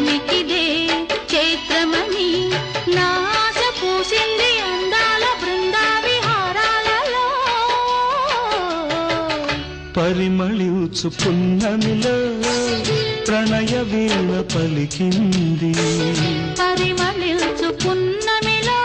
చెలిమికిదే చైత్రమని నాశ పూసింది అందాల బృందా విహారాలలో పరిమళించు పున్నమిలో ప్రణయ వీణ పలికింది పరిమళించు పున్నమిలో